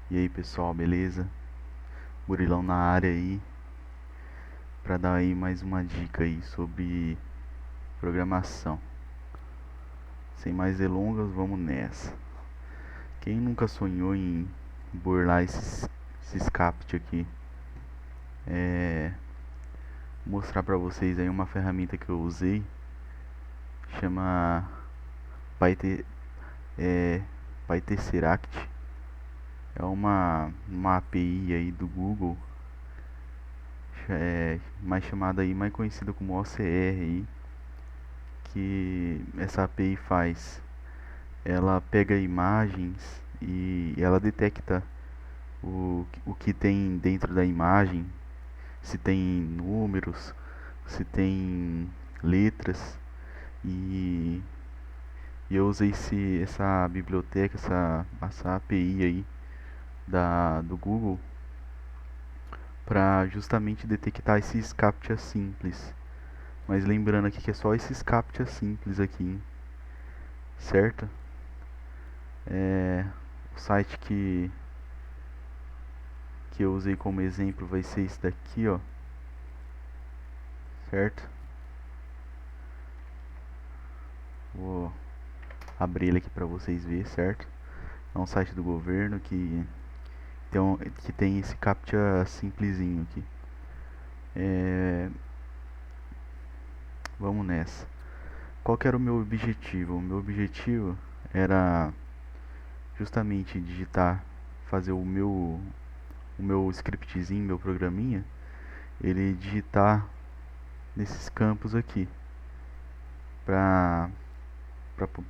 E aí pessoal, beleza? Burilão na área aí para dar aí mais uma dica aí sobre programação. Sem mais delongas, vamos nessa. Quem nunca sonhou em burlar esses CAPT aqui? É, mostrar para vocês aí uma ferramenta que eu usei, chama Pyte, é, Pytesseract. É uma API aí do Google, mais chamada aí, mais conhecida como OCR aí, que essa API faz. Ela pega imagens e ela detecta o que tem dentro da imagem, se tem números, se tem letras, e, e eu usei essa biblioteca, essa API aí do Google para justamente detectar esses CAPTCHA simples. Mas lembrando aqui que é só esses CAPTCHA simples aqui, hein? Certo? O site que eu usei como exemplo vai ser esse daqui, ó, certo? Vou abrir ele aqui para vocês verem, certo? É um site do governo que tem esse CAPTCHA simplesinho aqui. Vamos nessa. Qual que era o meu objetivo? O meu objetivo era justamente fazer o meu scriptzinho, meu programinha, ele digitar nesses campos aqui, para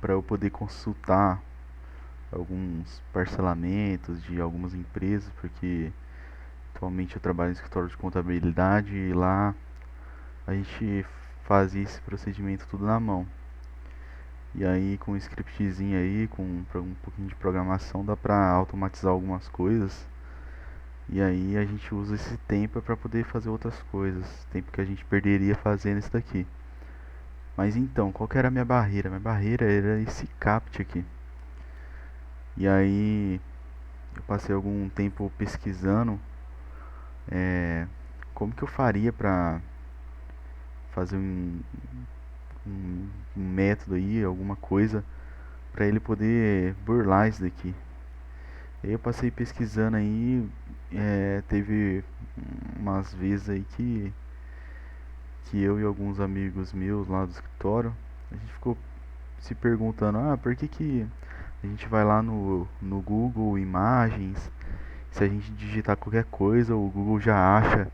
para eu poder consultar alguns parcelamentos de algumas empresas, porque atualmente eu trabalho no escritório de contabilidade e lá a gente fazia esse procedimento tudo na mão. E aí com um scriptzinho aí, com um pouquinho de programação, dá pra automatizar algumas coisas. E aí a gente usa esse tempo para poder fazer outras coisas, tempo que a gente perderia fazendo isso daqui. Mas então, qual que era a minha barreira? Minha barreira era esse CAPT aqui. E aí eu passei algum tempo pesquisando como que eu faria para fazer um método aí, alguma coisa para ele poder burlar isso daqui. E aí eu passei pesquisando aí, teve umas vezes aí que eu e alguns amigos meus lá do escritório, a gente ficou se perguntando, por que a gente vai lá no Google Imagens, se a gente digitar qualquer coisa, o Google já acha.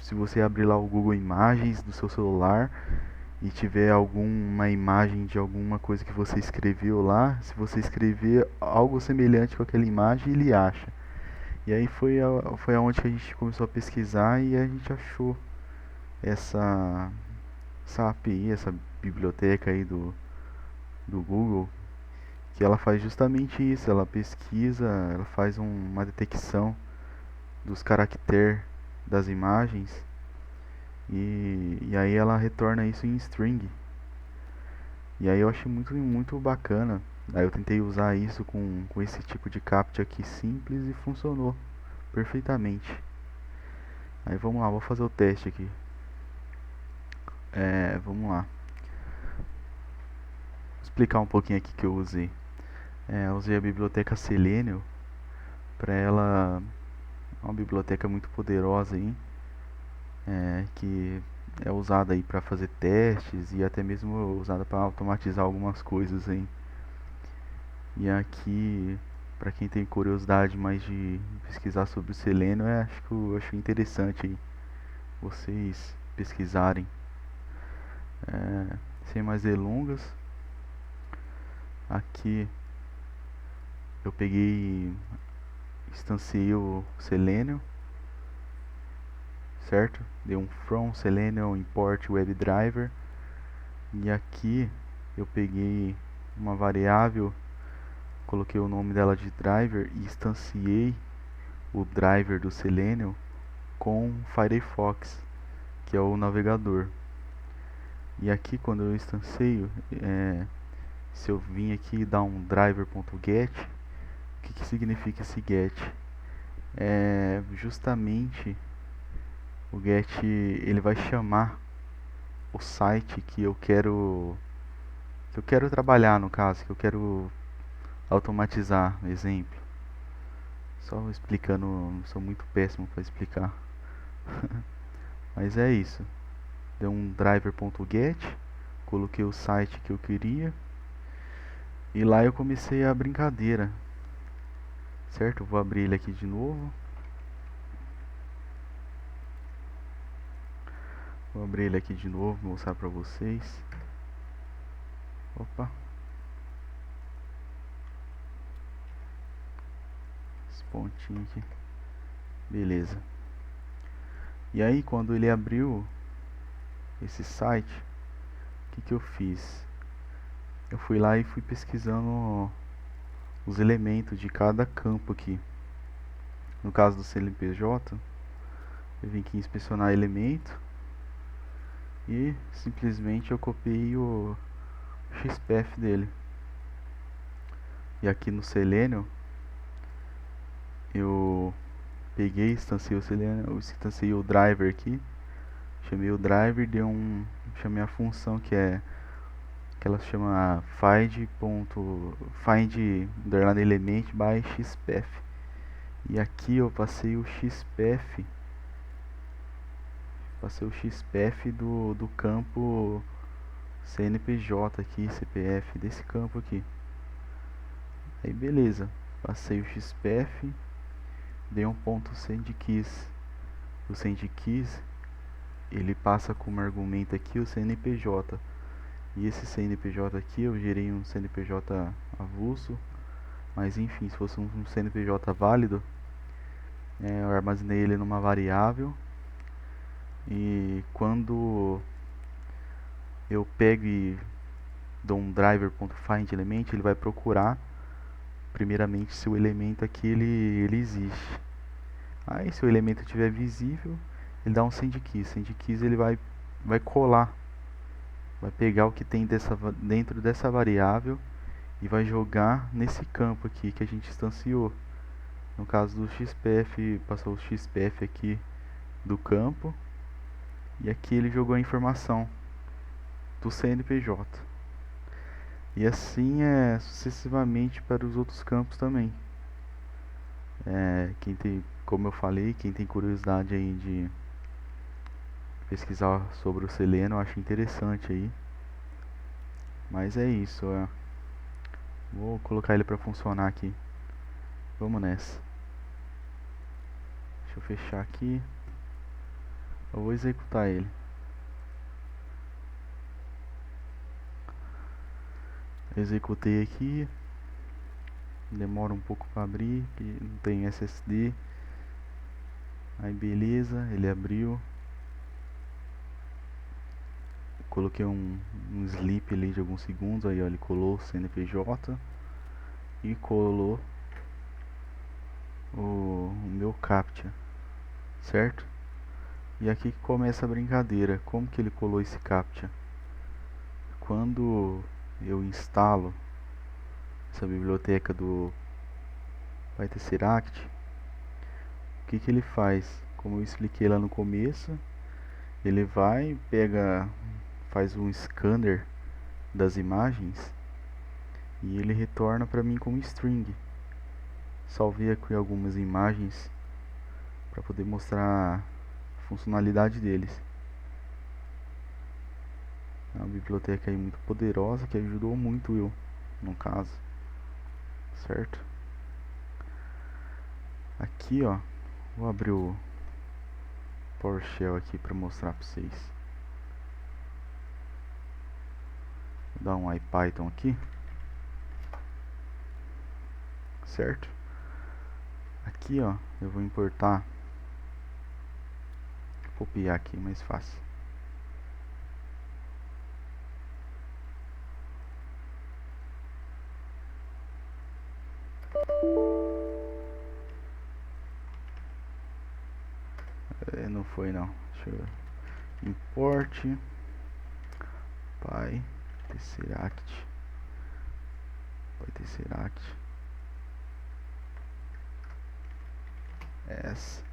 Se você abrir lá o Google Imagens do seu celular e tiver alguma imagem de alguma coisa que você escreveu lá, se você escrever algo semelhante com aquela imagem, ele acha. E aí foi aonde que a gente começou a pesquisar e a gente achou essa, essa API, essa biblioteca aí do Google, que ela faz justamente isso, ela pesquisa, ela faz uma detecção dos caracteres das imagens e aí ela retorna isso em string. E aí eu achei muito bacana. Aí eu tentei usar isso com esse tipo de captcha aqui simples e funcionou perfeitamente. Aí vamos lá, vou fazer o teste aqui. Vamos lá. Vou explicar um pouquinho aqui que eu usei. Eu usei a biblioteca Selenium. Para ela, é uma biblioteca muito poderosa aí, que é usada aí para fazer testes e até mesmo usada para automatizar algumas coisas aí. E aqui, para quem tem curiosidade mais de pesquisar sobre o Selenium, eu acho interessante aí vocês pesquisarem. Sem mais delongas, aqui eu peguei, instanciei o Selenium, certo? Dei um from Selenium import WebDriver e aqui eu peguei uma variável, coloquei o nome dela de driver e instanciei o driver do Selenium com Firefox, que é o navegador. E aqui quando eu instancio, se eu vim aqui dar um driver.get, que significa esse get? Justamente o get ele vai chamar o site que eu quero trabalhar, no caso, que eu quero automatizar, exemplo. Só explicando, sou muito péssimo para explicar. Mas é isso. Deu um driver.get, coloquei o site que eu queria e lá eu comecei a brincadeira, certo? Vou abrir ele aqui de novo. Vou abrir ele aqui de novo, vou mostrar para vocês. Opa, esse pontinho aqui, beleza. E aí quando ele abriu esse site, o que eu fiz? Eu fui lá e fui pesquisando os elementos de cada campo aqui. No caso do CNPJ, eu vim aqui inspecionar elemento e simplesmente eu copiei o XPath dele. E aqui no Selenium eu peguei, instanciei o Selenium, eu instanciei o driver aqui, chamei o driver, chamei a função que ela se chama find element by XPath. E aqui eu passei o XPath do campo CNPJ aqui, CPF, desse campo aqui. Aí beleza, passei o XPath, dei um ponto sendKeys. O sendKeys ele passa como argumento aqui o CNPJ. E esse CNPJ aqui eu gerei um CNPJ avulso, mas enfim, se fosse um CNPJ válido, eu armazenei ele numa variável. E quando eu pego e dou um driver.findElement, ele vai procurar primeiramente se o elemento aqui ele existe. Aí se o elemento estiver visível, ele dá um sendKeys. Sendkeys ele vai colar, vai pegar o que tem dentro dessa variável e vai jogar nesse campo aqui que a gente instanciou. No caso do XPath, passou o XPath aqui do campo e aqui ele jogou a informação do CNPJ. E assim sucessivamente para os outros campos também. Quem tem, como eu falei, quem tem curiosidade aí de pesquisar sobre o Selenium, eu acho interessante aí. Mas é isso, vou colocar ele para funcionar aqui. Vamos nessa. Deixa eu fechar aqui. Eu vou executar ele. Executei aqui. Demora um pouco para abrir, que não tem SSD. Aí beleza, ele abriu. Coloquei um sleep ali de alguns segundos. Aí ó, ele colou o CNPJ e colou o meu CAPTCHA, certo? E aqui que começa a brincadeira. Como que ele colou esse CAPTCHA? Quando eu instalo essa biblioteca do PyTesseract, o que ele faz? Como eu expliquei lá no começo, ele faz um scanner das imagens e ele retorna para mim como string. Salvei aqui algumas imagens para poder mostrar a funcionalidade deles. É uma biblioteca aí muito poderosa que ajudou muito eu, no caso, certo? Aqui ó, vou abrir o PowerShell aqui para mostrar para vocês. Vou dar um IPython aqui, certo? Aqui ó, eu vou importar, vou copiar aqui mais fácil. Não foi não. Deixa eu import PyTesseract S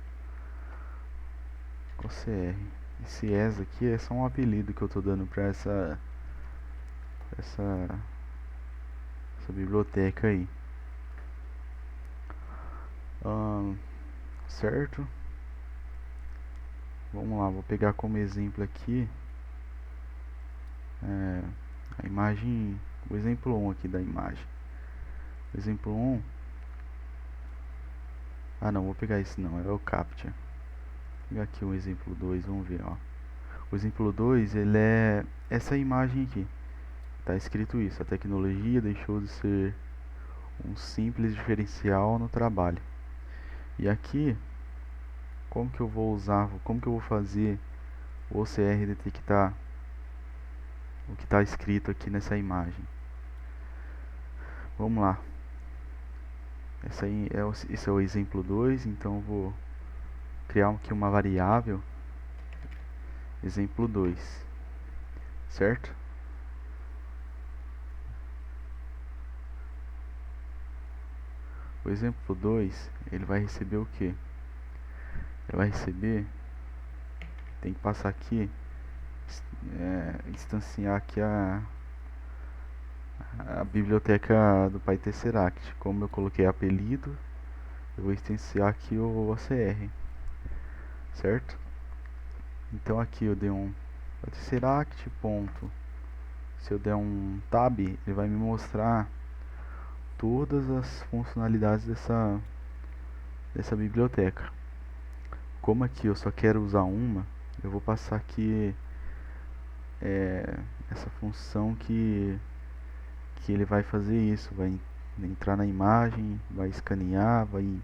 OCR. Esse ES aqui é só um apelido que eu tô dando pra essa, essa biblioteca aí. Certo? Vamos lá, vou pegar como exemplo aqui a imagem, o exemplo 1 aqui da imagem. O exemplo 1. Ah não, vou pegar esse não, é o CAPTCHA. Vou pegar aqui o exemplo 2, vamos ver, ó. O exemplo 2, ele é essa imagem aqui. Tá escrito isso: a tecnologia deixou de ser um simples diferencial no trabalho. E aqui, como que eu vou usar, como que eu vou fazer o OCR detectar o que está escrito aqui nessa imagem? Vamos lá. Esse é o exemplo 2, então eu vou criar aqui uma variável exemplo 2, certo? O exemplo 2, ele vai receber o que? Ele vai receber, tem que passar aqui, instanciar aqui a biblioteca do PyTesseract. Como eu coloquei apelido, eu vou instanciar aqui o OCR, certo? Então aqui eu dei um PyTesseract, ponto. Se eu der um tab, ele vai me mostrar todas as funcionalidades dessa biblioteca. Como aqui eu só quero usar uma, eu vou passar aqui essa função que ele vai fazer isso, vai entrar na imagem, vai escanear, vai